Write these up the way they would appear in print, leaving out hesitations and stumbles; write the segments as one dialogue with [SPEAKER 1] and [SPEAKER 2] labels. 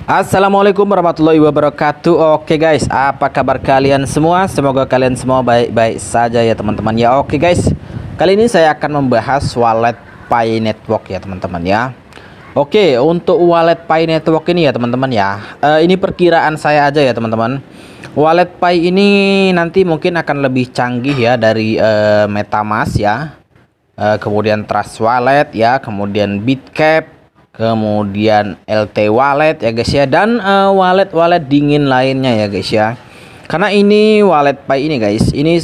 [SPEAKER 1] Assalamualaikum warahmatullahi wabarakatuh. Oke guys, apa kabar kalian semua? Semoga kalian semua baik-baik saja ya teman-teman ya. Oke guys, kali ini saya akan membahas wallet Pi Network ya teman-teman ya. Oke, untuk wallet Pi Network ini ya teman-teman ya, ini perkiraan saya aja ya teman-teman. Wallet Pi ini nanti mungkin akan lebih canggih ya dari MetaMask ya, kemudian Trust Wallet ya, kemudian Bitcap, kemudian LT Wallet ya guys ya, dan wallet-wallet dingin lainnya ya guys ya. Karena ini wallet Pi ini guys, ini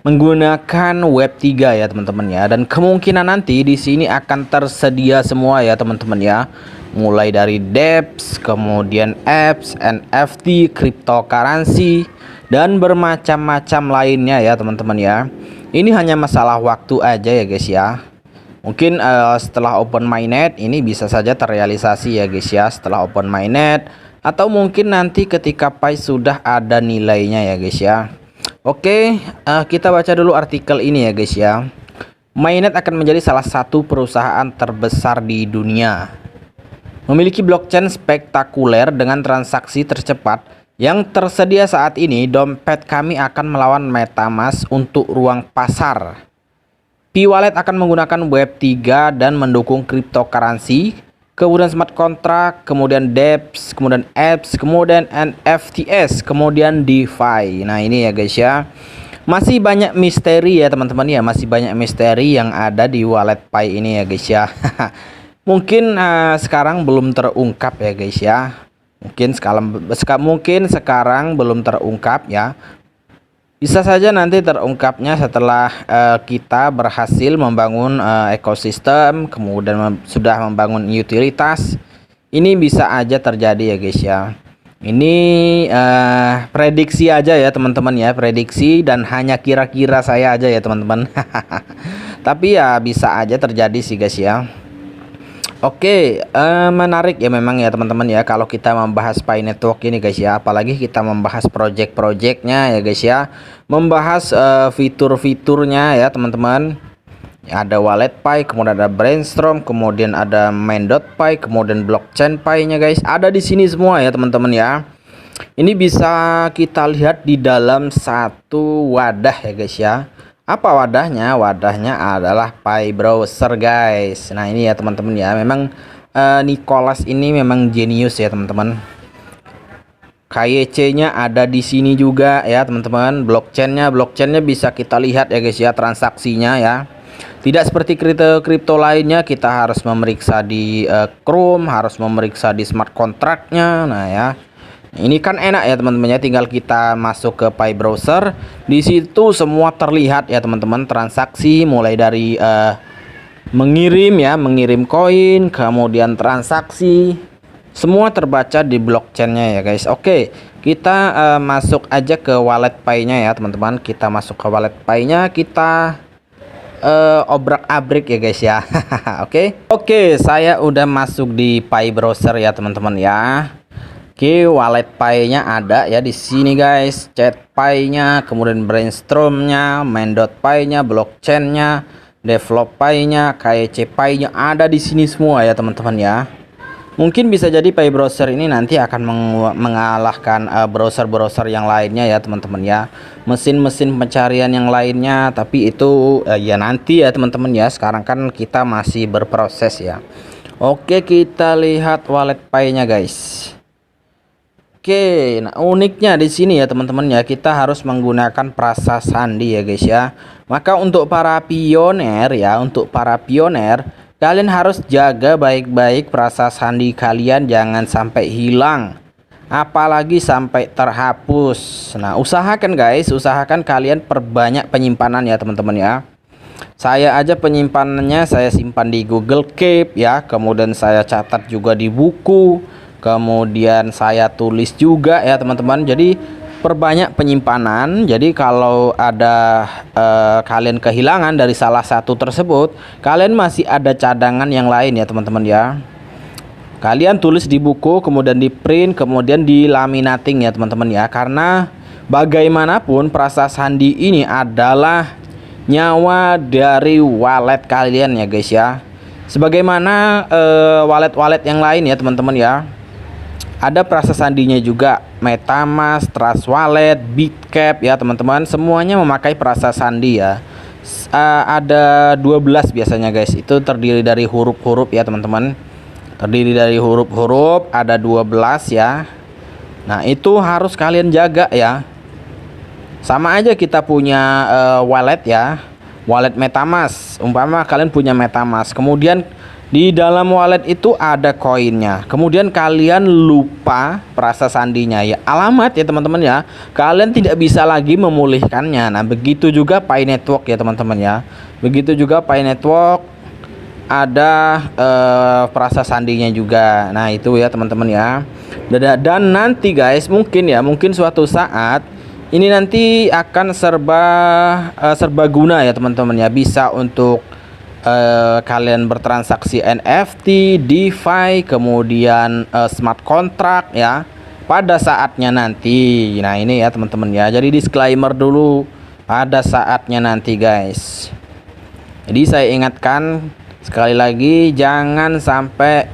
[SPEAKER 1] menggunakan Web 3 ya teman-teman ya, dan kemungkinan nanti di sini akan tersedia semua ya teman-teman ya. Mulai dari dApps, kemudian apps, NFT, cryptocurrency, dan bermacam-macam lainnya ya teman-teman ya. Ini hanya masalah waktu aja ya guys ya. Mungkin setelah open mainnet ini bisa saja terrealisasi ya guys ya, setelah open mainnet, atau mungkin nanti ketika Pi sudah ada nilainya ya guys ya. Oke, kita baca dulu artikel ini ya guys ya. Mainnet akan menjadi salah satu perusahaan terbesar di dunia, memiliki blockchain spektakuler dengan transaksi tercepat yang tersedia saat ini. Dompet kami akan melawan MetaMask untuk ruang pasar. Pi Wallet akan menggunakan Web 3 dan mendukung cryptocurrency, kemudian smart contract, kemudian dApps, kemudian apps, kemudian NFTs, kemudian DeFi. Nah ini ya guys ya, masih banyak misteri ya teman-teman ya, masih banyak misteri yang ada di wallet Pi ini ya guys ya. Mungkin sekarang belum terungkap ya guys ya. Mungkin sekarang belum terungkap ya. Bisa saja nanti terungkapnya setelah kita berhasil membangun ekosistem, kemudian sudah membangun utilitas. Ini bisa aja terjadi ya guys ya. Ini prediksi aja ya teman-teman ya, prediksi dan hanya kira-kira saya aja ya teman-teman. Tapi ya bisa aja terjadi sih guys ya. Oke, menarik ya memang ya teman-teman ya kalau kita membahas Pi Network ini guys ya, apalagi kita membahas project-projectnya ya guys ya, membahas fitur-fiturnya ya teman-teman. Ada wallet Pi, kemudian ada Brainstorm, kemudian ada main.py, kemudian blockchain Pi-nya guys, ada di sini semua ya teman-teman ya. Ini bisa kita lihat di dalam satu wadah ya guys ya. Apa wadahnya? Wadahnya adalah Pi Browser guys. Nah ini ya teman-teman ya, memang Nicholas ini memang jenius ya teman-teman. KYC-nya ada di sini juga ya teman-teman. Blockchainnya bisa kita lihat ya guys ya, transaksinya ya. Tidak seperti kripto lainnya, kita harus memeriksa di Chrome, harus memeriksa di smart contract-nya. Nah ya, ini kan enak ya teman-teman ya, tinggal kita masuk ke Pi Browser, di situ semua terlihat ya teman-teman, transaksi mulai dari mengirim koin, kemudian transaksi, semua terbaca di blockchainnya ya guys. Oke, kita masuk aja ke wallet Pi-nya ya teman-teman. Kita masuk ke wallet Pi-nya, kita obrak-abrik ya guys ya. Oke, saya udah masuk di Pi Browser ya teman-teman ya. Oke, wallet Pi-nya ada ya di sini guys, chat Pi-nya, kemudian Brainstorm-nya, main.py-nya, blockchain-nya, develop Pi-nya, KYC Pi-nya ada di sini semua ya teman-teman ya. Mungkin bisa jadi Pi Browser ini nanti akan mengalahkan browser-browser yang lainnya ya teman-teman ya, mesin-mesin pencarian yang lainnya, tapi itu ya nanti ya teman-teman ya. Sekarang kan kita masih berproses ya. Oke, kita lihat wallet Pi-nya guys. Oke, nah uniknya di sini ya teman-teman ya, kita harus menggunakan prasa sandi ya guys ya. Maka untuk para pioner ya, kalian harus jaga baik-baik prasa sandi kalian, jangan sampai hilang, apalagi sampai terhapus. Nah, usahakan kalian perbanyak penyimpanan ya teman-teman ya. Saya aja penyimpanannya saya simpan di Google Keep ya, kemudian saya catat juga di buku, kemudian saya tulis juga ya teman-teman. Jadi perbanyak penyimpanan, jadi kalau ada kalian kehilangan dari salah satu tersebut, kalian masih ada cadangan yang lain ya teman-teman ya. Kalian tulis di buku, kemudian di print, kemudian di laminating ya teman-teman ya. Karena bagaimanapun prasa sandi ini adalah nyawa dari wallet kalian ya guys ya. Sebagaimana wallet-wallet yang lain ya teman-teman ya. Ada prasa sandinya juga, MetaMask, Trust Wallet, Bitcap ya teman-teman, semuanya memakai prasa sandi ya. Ada 12 biasanya guys, itu terdiri dari huruf-huruf ya teman-teman, terdiri dari huruf-huruf, ada 12 ya. Nah itu harus kalian jaga ya. Sama aja kita punya wallet ya, wallet MetaMask. Umpama kalian punya MetaMask, kemudian di dalam wallet itu ada koinnya, kemudian kalian lupa prasa sandinya ya, alamat ya teman-teman ya, kalian tidak bisa lagi memulihkannya. Nah begitu juga Pi Network ya teman-teman ya, begitu juga Pi Network ada prasa sandinya juga. Nah itu ya teman-teman ya. Dan nanti guys, mungkin suatu saat ini nanti akan serbaguna ya teman-teman ya, bisa untuk kalian bertransaksi NFT, DeFi, kemudian smart contract ya pada saatnya nanti. Nah ini ya teman-teman ya, jadi disclaimer dulu, pada saatnya nanti guys. Jadi saya ingatkan sekali lagi, jangan sampai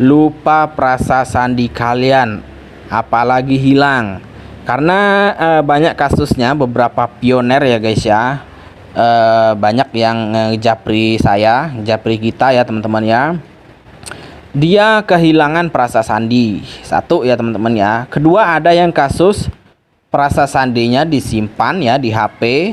[SPEAKER 1] lupa prasa sandi kalian, apalagi hilang. Karena banyak kasusnya, beberapa pioner ya guys ya, banyak yang ngejapri saya, ngejapri kita ya teman-teman ya. Dia kehilangan prasa sandi, satu ya teman-teman ya. Kedua, ada yang kasus prasa sandinya disimpan ya di HP,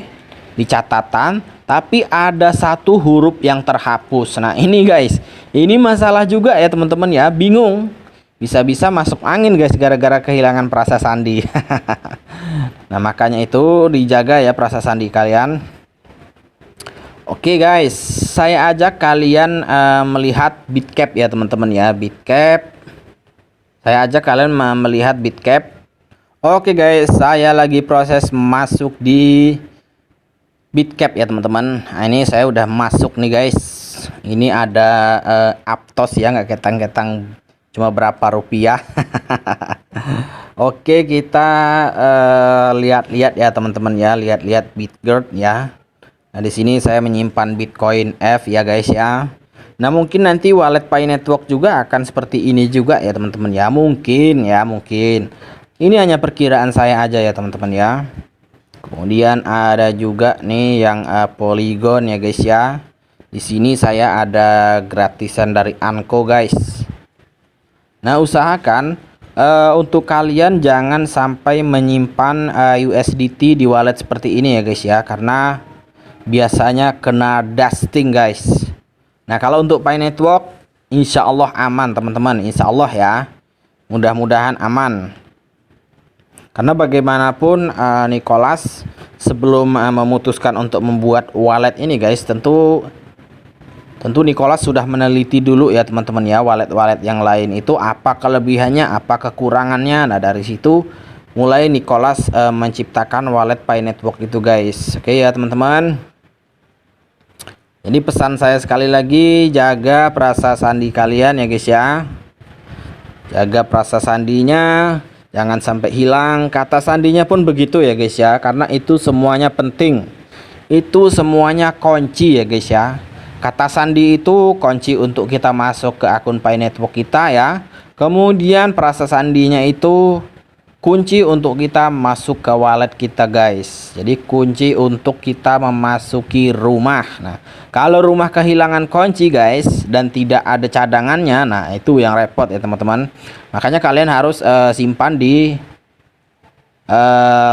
[SPEAKER 1] di catatan, tapi ada satu huruf yang terhapus. Nah ini guys, ini masalah juga ya teman-teman ya, bingung, bisa-bisa masuk angin guys gara-gara kehilangan prasa sandi. Nah makanya itu dijaga ya prasa sandi kalian. Oke guys, saya ajak kalian melihat Bitcap ya teman-teman ya, Bitcap. Saya ajak kalian melihat Bitcap. Oke guys, saya lagi proses masuk di Bitcap ya teman-teman. Nah, ini saya udah masuk nih guys. Ini ada Aptos ya, nggak ketang-ketang, cuma berapa rupiah. Oke, kita lihat-lihat ya teman-teman ya, lihat-lihat Bitgert ya. Nah di sini saya menyimpan Bitcoin F ya guys ya. Nah mungkin nanti wallet Pi Network juga akan seperti ini juga ya teman-teman ya, mungkin ya, mungkin. Ini hanya perkiraan saya aja ya teman-teman ya. Kemudian ada juga nih yang Polygon ya guys ya. Di sini saya ada gratisan dari Anko guys. Nah usahakan untuk kalian jangan sampai menyimpan USDT di wallet seperti ini ya guys ya, karena biasanya kena dusting guys. Nah kalau untuk Pi Network insya Allah aman teman-teman, insya Allah ya, mudah-mudahan aman. Karena bagaimanapun Nicholas sebelum memutuskan untuk membuat wallet ini guys, tentu Nicholas sudah meneliti dulu ya teman-teman ya, wallet-wallet yang lain itu apa kelebihannya, apa kekurangannya. Nah dari situ mulai Nicholas menciptakan wallet Pi Network itu guys. Oke ya teman-teman. Jadi pesan saya sekali lagi, jaga prasa sandi kalian ya guys ya. Jaga prasa sandinya, jangan sampai hilang. Kata sandinya pun begitu ya guys ya, karena itu semuanya penting. Itu semuanya kunci ya guys ya. Kata sandi itu kunci untuk kita masuk ke akun Pi Network kita ya. Kemudian prasa sandinya itu kunci untuk kita masuk ke wallet kita guys. Jadi kunci untuk kita memasuki rumah. Nah kalau rumah kehilangan kunci guys dan tidak ada cadangannya, nah itu yang repot ya teman-teman. Makanya kalian harus simpan di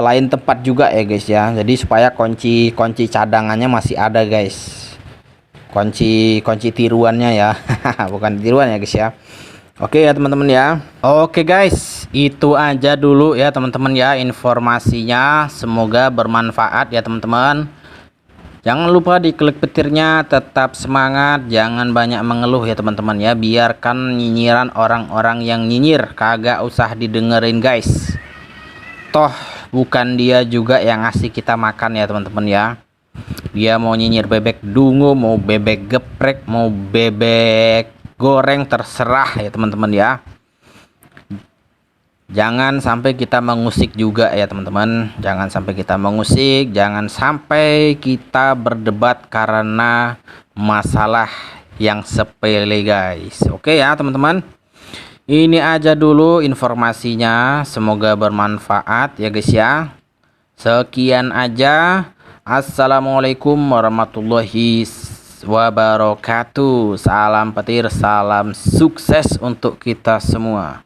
[SPEAKER 1] lain tempat juga ya guys ya. Jadi supaya kunci cadangannya masih ada guys. Kunci tiruannya ya. Bukan tiruan ya guys ya. Oke ya teman-teman ya. Oke guys, itu aja dulu ya teman-teman ya informasinya. Semoga bermanfaat ya teman-teman. Jangan lupa diklik petirnya, tetap semangat, jangan banyak mengeluh ya teman-teman ya. Biarkan nyinyiran orang-orang yang nyinyir, kagak usah didengerin guys. Toh bukan dia juga yang ngasih kita makan ya teman-teman ya. Dia mau nyinyir bebek dungu, mau bebek geprek, mau bebek goreng, terserah ya teman-teman ya. Jangan sampai kita mengusik juga ya teman-teman. Jangan sampai kita mengusik, jangan sampai kita berdebat karena masalah yang sepele guys. Oke ya teman-teman. Ini aja dulu informasinya, semoga bermanfaat ya guys ya. Sekian aja. Assalamualaikum warahmatullahi wabarakatuh. Salam petir, salam sukses untuk kita semua.